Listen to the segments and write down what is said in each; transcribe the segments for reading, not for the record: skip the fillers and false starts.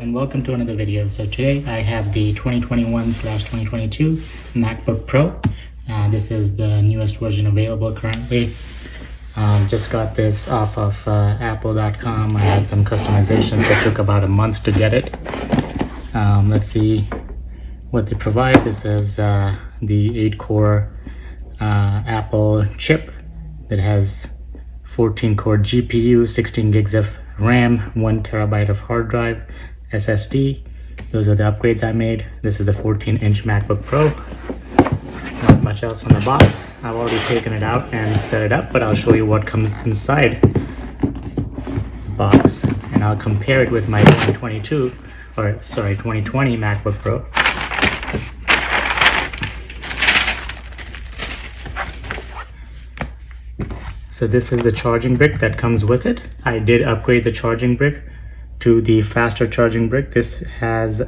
and welcome to another video. So today I have the 2021/2022 MacBook Pro. This is the newest version available currently. Just got this off of apple.com. I had some customizations that took about a month to get it. Let's see what they provide. This is the 8-core Apple chip that has 14-core GPU, 16 gigs of RAM, 1 terabyte of hard drive, SSD. Those are the upgrades I made. This is a 14-inch MacBook Pro. Not much else on the box. I've already taken it out and set it up, but I'll show you what comes inside the box, and I'll compare it with my 2020 MacBook Pro. So this is the charging brick that comes with it. I did upgrade the charging brick to the faster charging brick. This has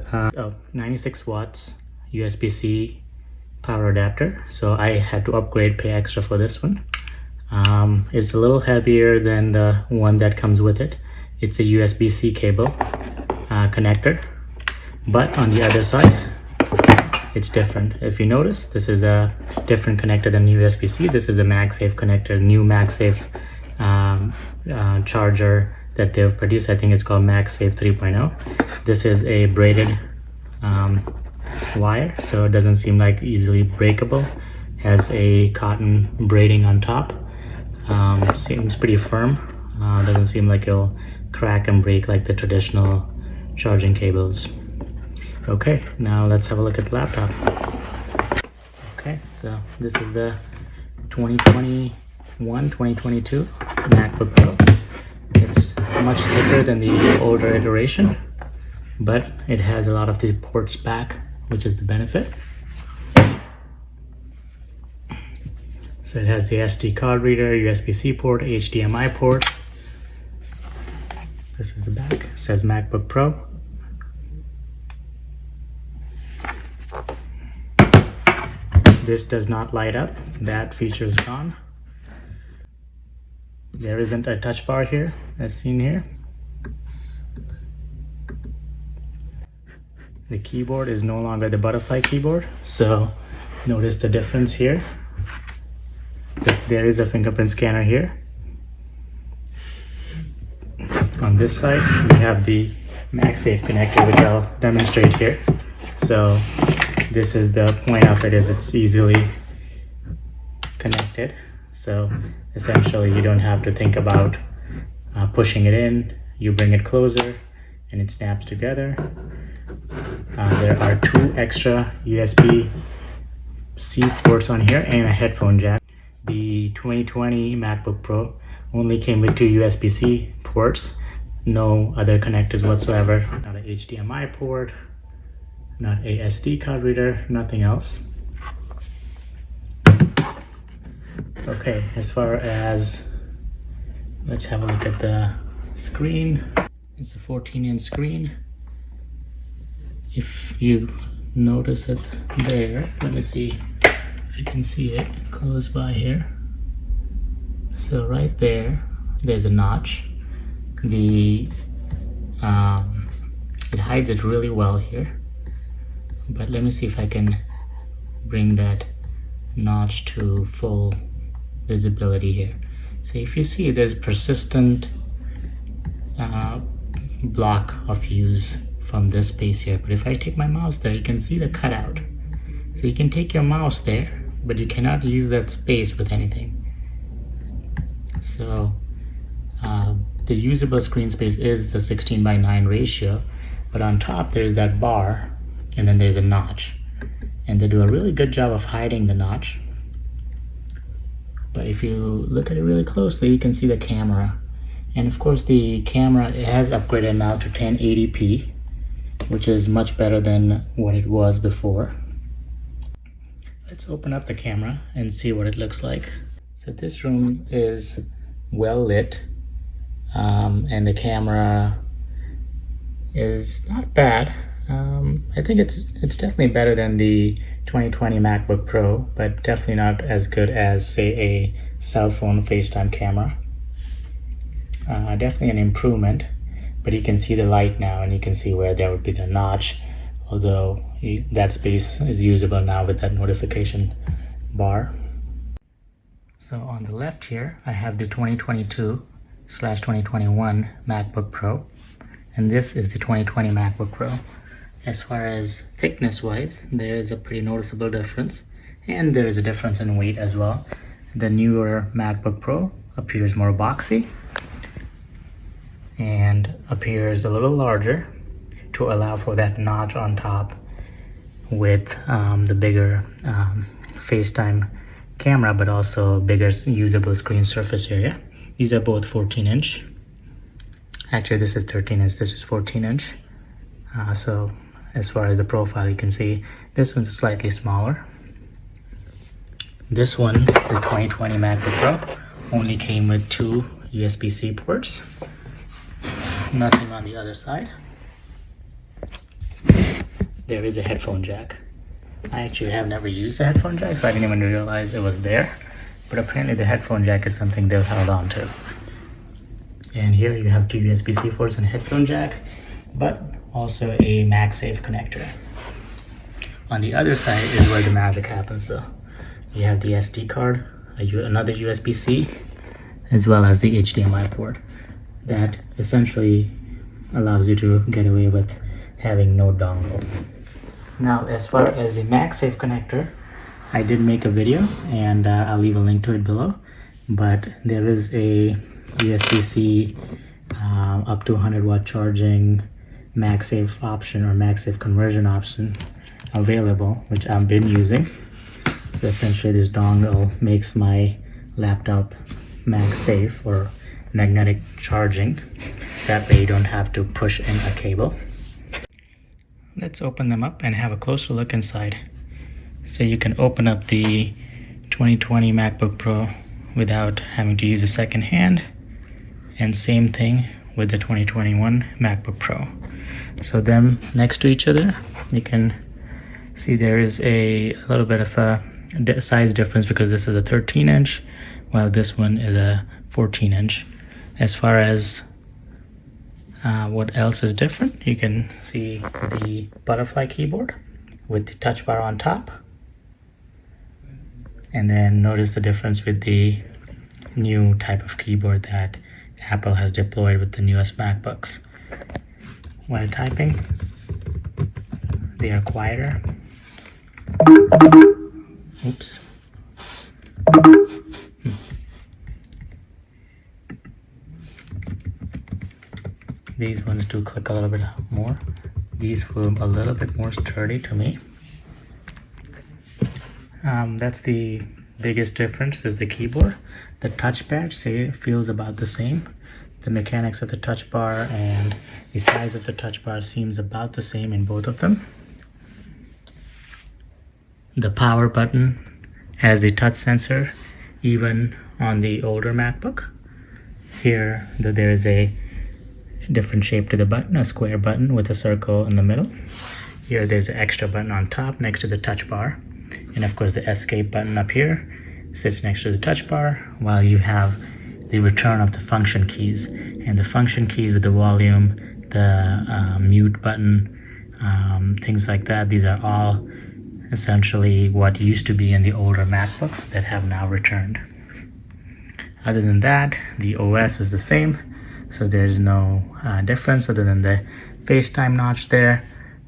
96 watts USB-C power adapter. So I had to upgrade, pay extra for this one. It's a little heavier than the one that comes with it. It's a USB-C cable connector, but on the other side, it's different. If you notice, this is a different connector than USB-C. This is a MagSafe connector, new MagSafe charger that they've produced. I think it's called MagSafe 3.0. This is a braided wire, so it doesn't seem like easily breakable. Has a cotton braiding on top. Seems pretty firm. Doesn't seem like it'll crack and break like the traditional charging cables. Okay, now let's have a look at the laptop. Okay, so this is the 2021/2022 MacBook Pro. It's much thicker than the older iteration, but it has a lot of the ports back, which is the benefit. So it has the SD card reader, USB-C port, HDMI port. This is the back. It says MacBook Pro. This does not light up. That feature is gone. There isn't a touch bar here, as seen here. The keyboard is no longer the butterfly keyboard, so notice the difference here. There is a fingerprint scanner here. On this side, we have the MagSafe connector, which I'll demonstrate here. So this is the point of it, is it's easily connected. So essentially you don't have to think about pushing it in. You bring it closer and it snaps together. There are 2 extra USB-C ports on here and a headphone jack. The 2020 MacBook Pro only came with 2 USB-C ports, no other connectors whatsoever. Not an HDMI port, not a SD card reader, nothing else. Okay, as far as, let's have a look at the screen. It's a 14-inch screen. If you notice it there, let me see if you can see it close by here. So right there, there's a notch. It hides it really well here. But let me see if I can bring that notch to full visibility here. So if you see, there's persistent block of use from this space here. But if I take my mouse there, you can see the cutout. So you can take your mouse there, but you cannot use that space with anything. So the usable screen space is the 16:9 ratio, but on top there's that bar, and then there's a notch, and they do a really good job of hiding the notch. But if you look at it really closely, you can see the camera, and of course the camera, it has upgraded now to 1080p, which is much better than what it was before. Let's open up the camera and see what it looks like. So this room is well lit, and the camera is not bad. I think it's definitely better than the 2020 MacBook Pro, but definitely not as good as, say, a cell phone FaceTime camera. Definitely an improvement, but you can see the light now, and you can see where there would be the notch, although that space is usable now with that notification bar. So on the left here, I have the 2022/2021 MacBook Pro, and this is the 2020 MacBook Pro. As far as thickness wise, there is a pretty noticeable difference, and there is a difference in weight as well. The newer MacBook Pro appears more boxy and appears a little larger to allow for that notch on top with the bigger FaceTime camera, but also bigger usable screen surface area. These are both 14-inch. Actually, this is 13-inch, this is 14-inch. So as far as the profile, you can see this one's slightly smaller. This one, the 2020 MacBook Pro, only came with 2 USB-C ports. Nothing on the other side. There is a headphone jack. I actually have never used the headphone jack, so I didn't even realize it was there. But apparently the headphone jack is something they've held on to. And here you have 2 USB-C ports and a headphone jack, but also a MagSafe connector. On the other side is where the magic happens though. You have the SD card, another USB-C, as well as the HDMI port. That essentially allows you to get away with having no dongle. Now, as far as the MagSafe connector, I did make a video, and I'll leave a link to it below. But there is a USB-C up to 100-watt charging MagSafe option or MagSafe conversion option available, which I've been using. So essentially, this dongle makes my laptop MagSafe or magnetic charging. That way, you don't have to push in a cable. Let's open them up and have a closer look inside. So you can open up the 2020 MacBook Pro without having to use a second hand, and same thing with the 2021 MacBook Pro. So them next to each other, you can see there is a little bit of a size difference because this is a 13-inch while this one is a 14-inch. As far as what else is different, you can see the butterfly keyboard with the touch bar on top, and then notice the difference with the new type of keyboard that Apple has deployed with the newest MacBooks. While typing, they are quieter. Oops. These ones do click a little bit more. These feel a little bit more sturdy to me. That's the biggest difference, is the keyboard. The touchpad feels about the same. The mechanics of the touch bar and the size of the touch bar seems about the same in both of them. The power button has the touch sensor even on the older MacBook. Here there is a different shape to the button, a square button with a circle in the middle. Here there's an extra button on top next to the touch bar. And of course the escape button up here sits next to the touch bar, while you have the return of the function keys. And the function keys with the volume, the mute button, things like that, these are all essentially what used to be in the older MacBooks that have now returned. Other than that, the OS is the same, so there's no difference other than the FaceTime notch there,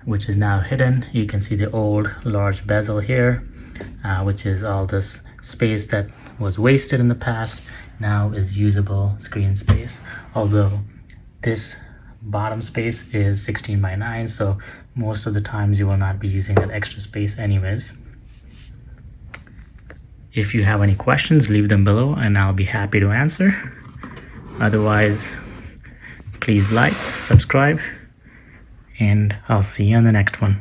which is now hidden. You can see the old large bezel here, which is all this space that was wasted in the past now is usable screen space, although this bottom space is 16 by 9, so most of the times you will not be using that extra space anyways. If you have any questions, leave them below and I'll be happy to answer. Otherwise, please like, subscribe, and I'll see you on the next one.